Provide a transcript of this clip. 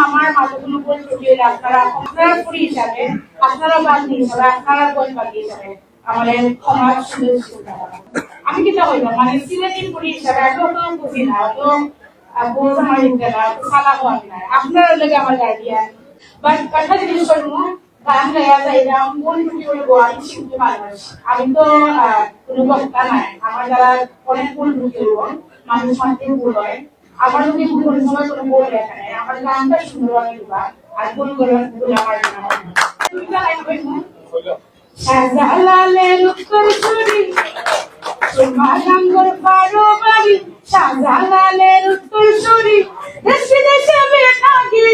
আমার মাথাগুলো বলতে আপনারা পুরী হিসাবে, আপনারা বান্ধি হিসাবে, আপনারা বই বান্ধি হিসাবে আমাদের সমাজ সুন্দর। আমি কিতা হইলাম মানে সিলেটি পুরী হিসাবে এত বুঝি না, অত বোঝ আমার হিন্দে না, সালা হওয়া না, আপনারা লেগে আমার গার্ডিয়ান। বাট কথা জিনিস করবো গান গাইয়া যাইলাম মন খুশি করবো। আমি শিখতে মানুষ, আমি তো কোনো বক্তা নাই, আমার দ্বারা অনেক ভুল করব, মানুষ মানতে ভুল হয়। আমার যদি ভুল সময় কোনো বই লেখা নেই, আমার গানটা সুন্দরভাবে দিবা আর ভুল করে ভুল আমার শাহজালালের উত্তর ছড়ি সুমানাঙ্গর পারো বাড়ি, শাহজালালের উত্তর ছড়ি দেশে দেশে বেতাগি